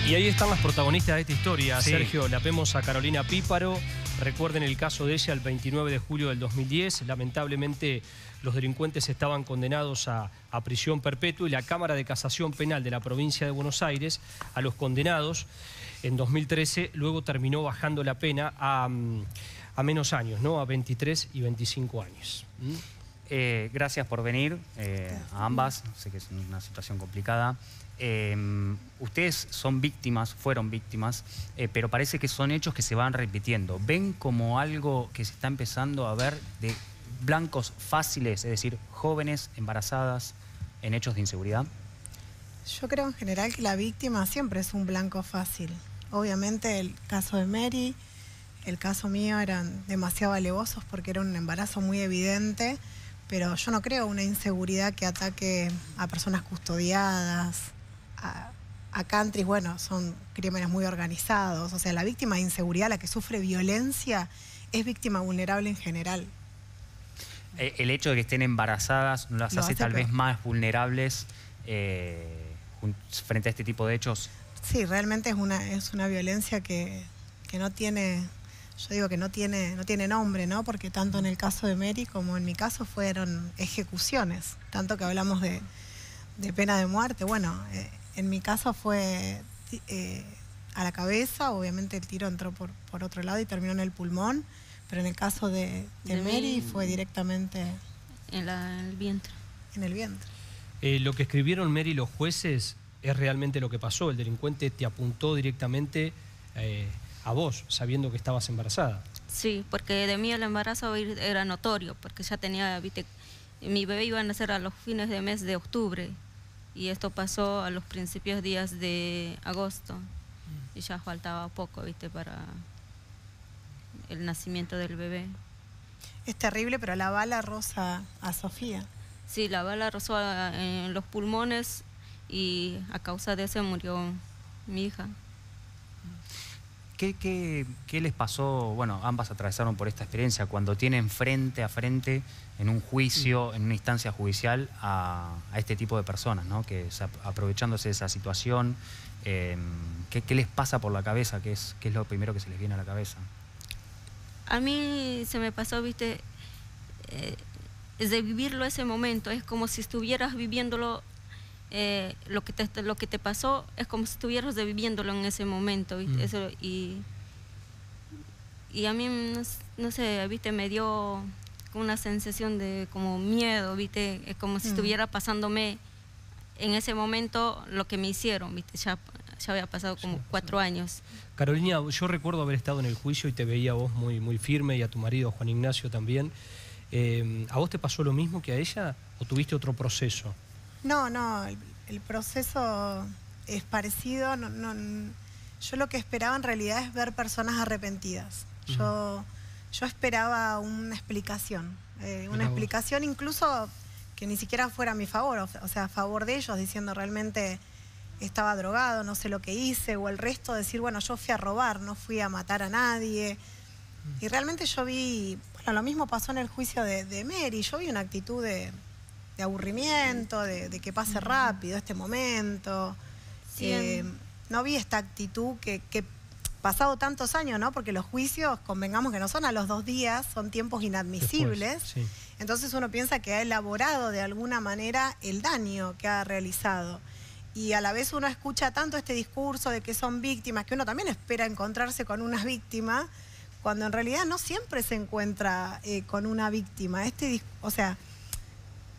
Y ahí están las protagonistas de esta historia. Sí. Sergio, la vemos a Carolina Píparo. Recuerden el caso de ella el 29 de julio del 2010. Lamentablemente los delincuentes estaban condenados a prisión perpetua y la Cámara de Casación Penal de la provincia de Buenos Aires a los condenados en 2013 luego terminó bajando la pena a menos años, ¿no? A 23 y 25 años. Gracias por venir a ambas. Sé que es una situación complicada. Ustedes son víctimas, fueron víctimas, pero parece que son hechos que se van repitiendo. ¿Ven como algo que se está empezando a ver de blancos fáciles, es decir, jóvenes embarazadas en hechos de inseguridad? Yo creo en general que la víctima siempre es un blanco fácil. Obviamente el caso de Mary, el caso mío eran demasiado alevosos porque era un embarazo muy evidente, pero yo no creo una inseguridad que ataque a personas custodiadas, a countries, bueno, son crímenes muy organizados. O sea, la víctima de inseguridad, la que sufre violencia, es víctima vulnerable en general. El hecho de que estén embarazadas no las hace tal vez más vulnerables frente a este tipo de hechos. Sí, realmente es una violencia que no tiene, yo digo que no tiene nombre, ¿no? Porque tanto en el caso de Mary como en mi caso fueron ejecuciones, tanto que hablamos de pena de muerte. Bueno, en mi caso fue a la cabeza, obviamente el tiro entró por otro lado y terminó en el pulmón, pero en el caso de Mary fue directamente en el vientre. En el vientre. Lo que escribieron Mary los jueces es realmente lo que pasó. El delincuente te apuntó directamente a vos, sabiendo que estabas embarazada. Sí, porque de mí el embarazo era notorio, porque ya tenía, viste, mi bebé iba a nacer a los fines de mes de octubre y esto pasó a los principios días de agosto y ya faltaba poco, viste, para el nacimiento del bebé. Es terrible, pero la bala roza a Sofía. Sí, la bala rozó en los pulmones y a causa de eso murió mi hija. ¿Qué les pasó? Bueno, ambas atravesaron por esta experiencia, cuando tienen frente a frente en un juicio, en una instancia judicial, a este tipo de personas, ¿no? Que aprovechándose de esa situación, ¿qué les pasa por la cabeza? ¿Qué es lo primero que se les viene a la cabeza? A mí se me pasó, viste, de vivirlo ese momento, es como si estuvieras viviéndolo. Lo que te pasó es como si estuvieras viviéndolo en ese momento, ¿viste? Eso, y a mí, no sé, ¿viste? Me dio una sensación de como miedo, ¿viste? Es como si estuviera pasándome en ese momento lo que me hicieron, ¿viste? Ya había pasado como 4 años. Carolina, yo recuerdo haber estado en el juicio y te veía a vos muy firme y a tu marido, Juan Ignacio, también. ¿A vos te pasó lo mismo que a ella o tuviste otro proceso? No, el proceso es parecido. Yo lo que esperaba en realidad es ver personas arrepentidas. Yo esperaba una explicación. Una explicación incluso que ni siquiera fuera a mi favor, o sea, a favor de ellos, diciendo realmente estaba drogado, no sé lo que hice, o el resto decir, bueno, yo fui a robar, no fui a matar a nadie. Y realmente yo vi, bueno, lo mismo pasó en el juicio de Mary, yo vi una actitud de aburrimiento, de que pase rápido este momento. Sí. No vi esta actitud que pasado tantos años, ¿no? Porque los juicios, convengamos que no son a los 2 días, son tiempos inadmisibles. Después, sí. Entonces uno piensa que ha elaborado de alguna manera el daño que ha realizado. Y a la vez uno escucha tanto este discurso de que son víctimas, que uno también espera encontrarse con una víctima, cuando en realidad no siempre se encuentra con una víctima. O sea,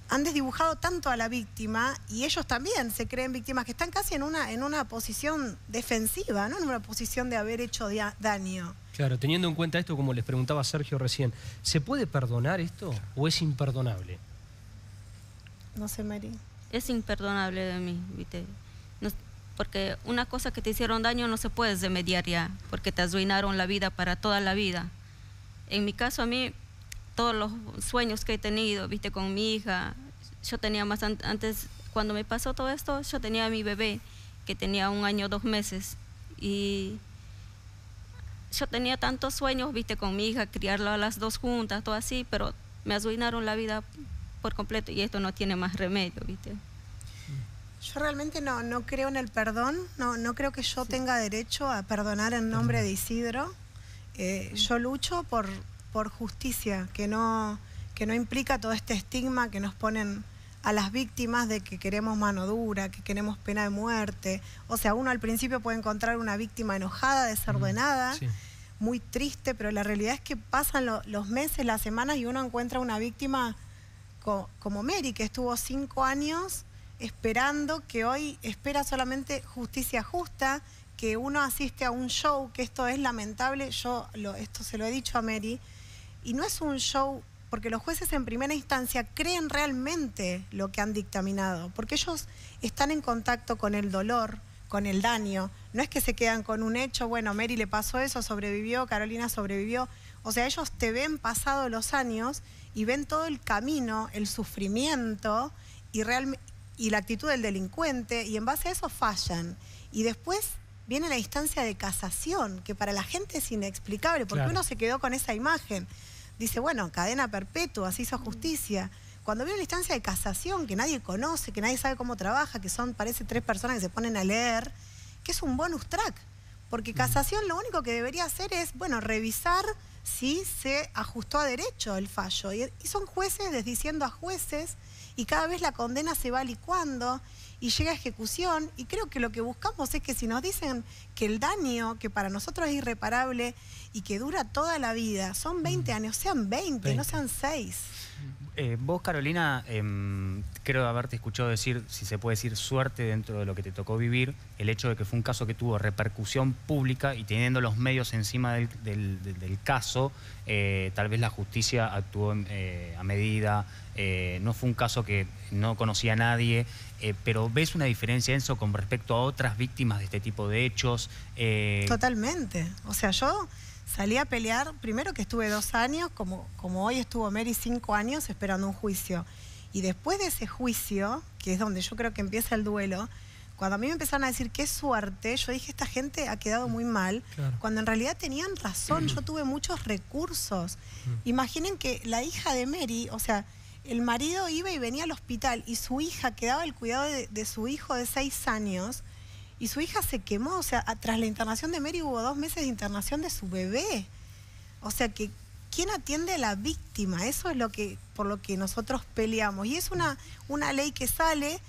han desdibujado tanto a la víctima y ellos también se creen víctimas, que están casi en una posición defensiva, no en una posición de haber hecho daño. Claro, teniendo en cuenta esto, como les preguntaba Sergio recién, ¿se puede perdonar esto o es imperdonable? No sé, Mary. Es imperdonable de mí, ¿viste? No, porque una cosa que te hicieron daño no se puede remediar ya, porque te arruinaron la vida para toda la vida. En mi caso, a mí, todos los sueños que he tenido, viste, con mi hija, yo tenía más antes, cuando me pasó todo esto, yo tenía a mi bebé, que tenía 1 año 2 meses, y yo tenía tantos sueños, viste, con mi hija, criarla a las 2 juntas, todo así, pero me arruinaron la vida por completo, y esto no tiene más remedio, viste. Yo realmente no creo en el perdón, no creo que yo tenga derecho a perdonar en nombre de Isidro. Yo lucho por justicia, que no implica todo este estigma que nos ponen a las víctimas de que queremos mano dura, que queremos pena de muerte. O sea, uno al principio puede encontrar una víctima enojada, desordenada, sí, muy triste, pero la realidad es que pasan los meses, las semanas y uno encuentra una víctima como Mary, que estuvo 5 años esperando, que hoy espera solamente justicia justa, que uno asiste a un show, que esto es lamentable, esto se lo he dicho a Mary, y no es un show porque los jueces en primera instancia creen realmente lo que han dictaminado, porque ellos están en contacto con el dolor, con el daño, no es que se quedan con un hecho, bueno, Mary le pasó eso, sobrevivió, Carolina sobrevivió, o sea, ellos te ven pasados los años y ven todo el camino, el sufrimiento y la actitud del delincuente, y en base a eso fallan. Y después viene la instancia de casación, que para la gente es inexplicable, porque claro, uno se quedó con esa imagen. Dice, bueno, cadena perpetua, se hizo justicia. Cuando viene la instancia de casación, que nadie conoce, que nadie sabe cómo trabaja, que son, parece 3 personas que se ponen a leer, que es un bonus track. Porque casación lo único que debería hacer es, bueno, revisar si se ajustó a derecho el fallo. Y son jueces desdiciendo a jueces, y cada vez la condena se va licuando y llega a ejecución, y creo que lo que buscamos es que si nos dicen que el daño, que para nosotros es irreparable y que dura toda la vida, son 20 años, sean 20, no sean 6. Vos, Carolina, creo haberte escuchado decir, si se puede decir, suerte dentro de lo que te tocó vivir, el hecho de que fue un caso que tuvo repercusión pública y teniendo los medios encima del caso, tal vez la justicia actuó a medida, no fue un caso que no conocía a nadie, pero ¿ves una diferencia, Enzo, con respecto a otras víctimas de este tipo de hechos? Totalmente. O sea, yo salí a pelear, primero que estuve 2 años, como hoy estuvo Mary 5 años esperando un juicio. Y después de ese juicio, que es donde yo creo que empieza el duelo, cuando a mí me empezaron a decir qué suerte, yo dije, esta gente ha quedado muy mal, claro, cuando en realidad tenían razón, yo tuve muchos recursos. Imaginen que la hija de Mary, o sea, el marido iba y venía al hospital y su hija quedaba al cuidado de su hijo de 6 años, y su hija se quemó, o sea, tras la internación de Mary hubo 2 meses de internación de su bebé. O sea que, ¿quién atiende a la víctima? Eso es por lo que nosotros peleamos. Y es una ley que sale,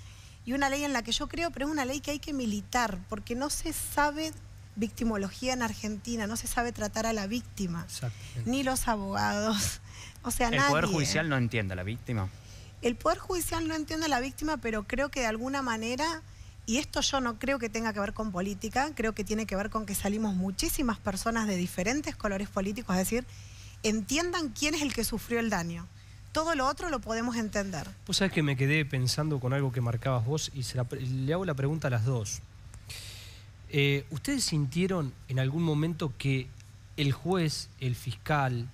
y una ley en la que yo creo, pero es una ley que hay que militar, porque no se sabe victimología en Argentina, no se sabe tratar a la víctima, ni los abogados, o sea, nadie. ¿El Poder Judicial no entiende a la víctima? El Poder Judicial no entiende a la víctima, pero creo que de alguna manera... Y esto yo no creo que tenga que ver con política, creo que tiene que ver con que salimos muchísimas personas de diferentes colores políticos, es decir, entiendan quién es el que sufrió el daño. Todo lo otro lo podemos entender. Vos sabés que me quedé pensando con algo que marcabas vos y le hago la pregunta a las dos. ¿Ustedes sintieron en algún momento que el juez, el fiscal,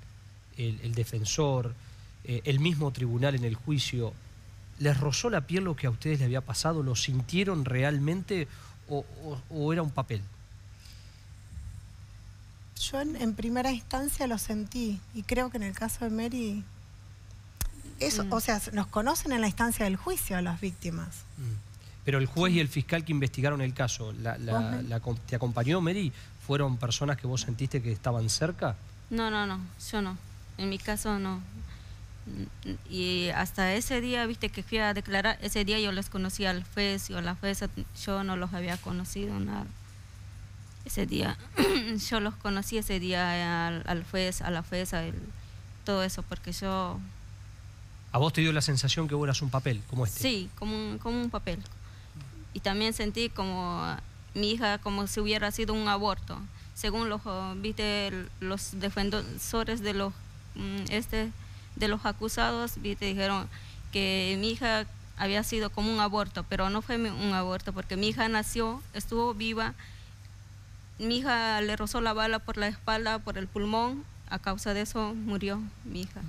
el defensor, el mismo tribunal en el juicio, les rozó la piel lo que a ustedes les había pasado? ¿Lo sintieron realmente o era un papel? Yo en primera instancia lo sentí, y creo que en el caso de Mary, eso, o sea, nos conocen en la instancia del juicio a las víctimas. Pero el juez y el fiscal que investigaron el caso, ¿te acompañó, Mary? ¿Fueron personas que vos sentiste que estaban cerca? No, yo no. En mi caso no. Y hasta ese día, viste, que fui a declarar, ese día yo les conocí al juez y a la jueza, yo no los había conocido nada. Ese día, yo los conocí ese día al juez, a la jueza, todo eso, porque yo... ¿A vos te dio la sensación que vos eras un papel, como este? Sí, como un papel. Y también sentí como mi hija, como si hubiera sido un aborto. Según los, viste, los defensores de los acusados, ¿viste? Dijeron que mi hija había sido como un aborto, pero no fue un aborto, porque mi hija nació, estuvo viva, mi hija le rozó la bala por la espalda, por el pulmón, a causa de eso murió mi hija.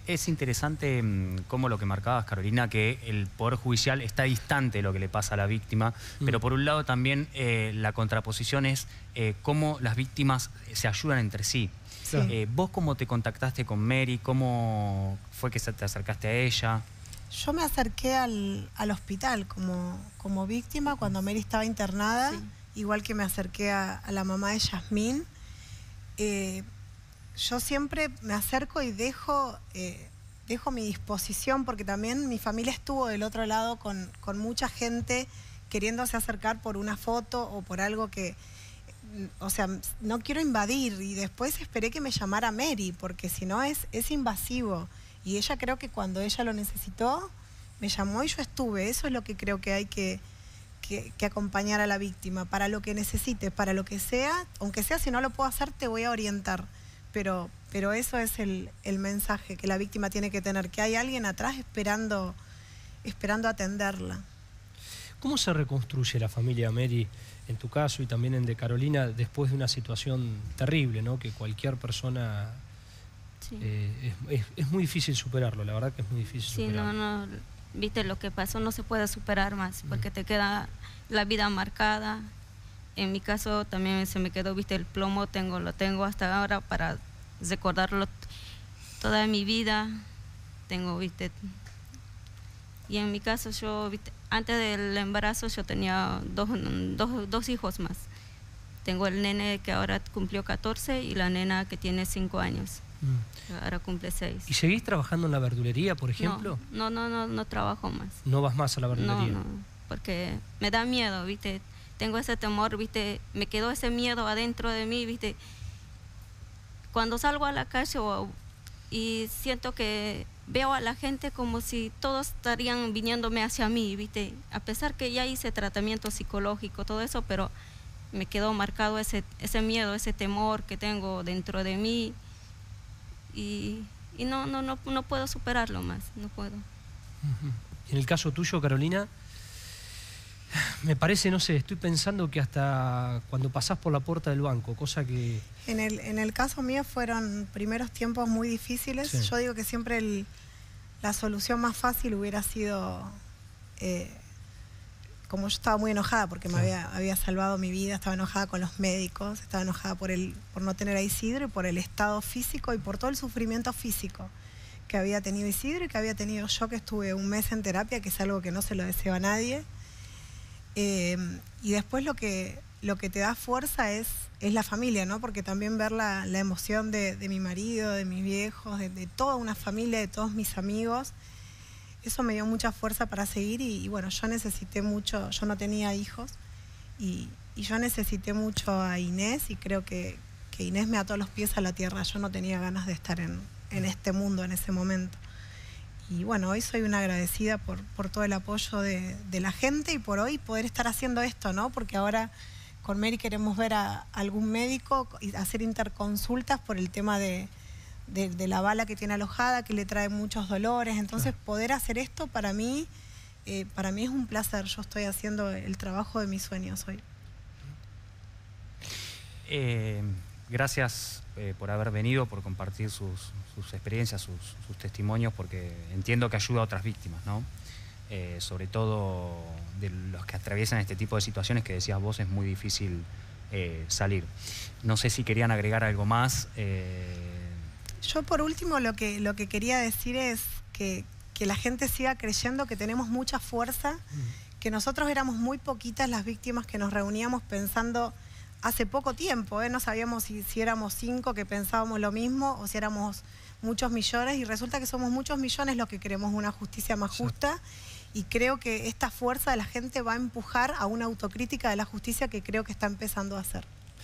Es interesante como lo que marcabas, Carolina, que el Poder Judicial está distante de lo que le pasa a la víctima, pero por un lado también la contraposición es cómo las víctimas se ayudan entre sí. Sí. ¿Vos cómo te contactaste con Mary? ¿Cómo fue que te acercaste a ella? Yo me acerqué al hospital como víctima cuando Mary estaba internada, Sí. igual que me acerqué a la mamá de Yasmín. Yo siempre me acerco y dejo mi disposición, porque también mi familia estuvo del otro lado con mucha gente queriéndose acercar por una foto o por algo que, o sea, no quiero invadir. Y después esperé que me llamara Mary, porque si no es invasivo. Y ella, creo que cuando ella lo necesitó, me llamó y yo estuve. Eso es lo que creo que hay que acompañar a la víctima, para lo que necesites, para lo que sea, aunque sea si no lo puedo hacer, te voy a orientar. Pero eso es el mensaje que la víctima tiene que tener, que hay alguien atrás esperando atenderla. ¿Cómo se reconstruye la familia Mary, en tu caso y también en de Carolina, después de una situación terrible, ¿no? Que cualquier persona... Sí. Es muy difícil superarlo, la verdad que es muy difícil Sí, superarlo. no, viste, lo que pasó no se puede superar más, porque te queda la vida marcada. En mi caso también se me quedó, viste, el plomo, lo tengo hasta ahora para recordarlo toda mi vida. Tengo, viste, y en mi caso yo, viste, antes del embarazo yo tenía dos hijos más. Tengo el nene que ahora cumplió 14 y la nena que tiene 5 años. Ahora cumple 6. ¿Y seguís trabajando en la verdulería, por ejemplo? No trabajo más. ¿No vas más a la verdulería? No, porque me da miedo, viste. Tengo ese temor, viste. Me quedó ese miedo adentro de mí, viste. Cuando salgo a la calle y siento que veo a la gente como si todos estarían viniéndome hacia mí, viste. A pesar que ya hice tratamiento psicológico, todo eso, pero me quedó marcado ese miedo, ese temor que tengo dentro de mí. Y no puedo superarlo más, no puedo. En el caso tuyo, Carolina, me parece, no sé, estoy pensando que hasta cuando pasás por la puerta del banco, cosa que... En el caso mío fueron primeros tiempos muy difíciles. Sí. Yo digo que siempre la solución más fácil hubiera sido... como yo estaba muy enojada porque me había salvado mi vida, estaba enojada con los médicos, estaba enojada por no tener a Isidro y por el estado físico y por todo el sufrimiento físico que había tenido Isidro y que había tenido yo, que estuve un mes en terapia, que es algo que no se lo deseo a nadie. Y después lo que te da fuerza es la familia, ¿no? Porque también ver la emoción de mi marido, de mis viejos, de toda una familia, de todos mis amigos, eso me dio mucha fuerza para seguir. Y bueno, yo necesité mucho, yo no tenía hijos y yo necesité mucho a Inés, y creo que Inés me ató los pies a la tierra. Yo no tenía ganas de estar en este mundo en ese momento. Y bueno, hoy soy una agradecida por todo el apoyo de la gente y por hoy poder estar haciendo esto, ¿no? Porque ahora con Mary queremos ver a algún médico y hacer interconsultas por el tema de la bala que tiene alojada, que le trae muchos dolores. Entonces, poder hacer esto para mí es un placer. Yo estoy haciendo el trabajo de mis sueños hoy. Gracias por haber venido, por compartir sus experiencias, sus testimonios, porque entiendo que ayuda a otras víctimas, ¿no? Sobre todo de los que atraviesan este tipo de situaciones que decías vos, es muy difícil salir. No sé si querían agregar algo más. Yo por último lo que quería decir es que la gente siga creyendo que tenemos mucha fuerza, que nosotros éramos muy poquitas las víctimas que nos reuníamos pensando hace poco tiempo, no sabíamos si éramos 5 que pensábamos lo mismo o si éramos muchos millones, y resulta que somos muchos millones los que queremos una justicia más justa. Y creo que esta fuerza de la gente va a empujar a una autocrítica de la justicia que creo que está empezando a hacer.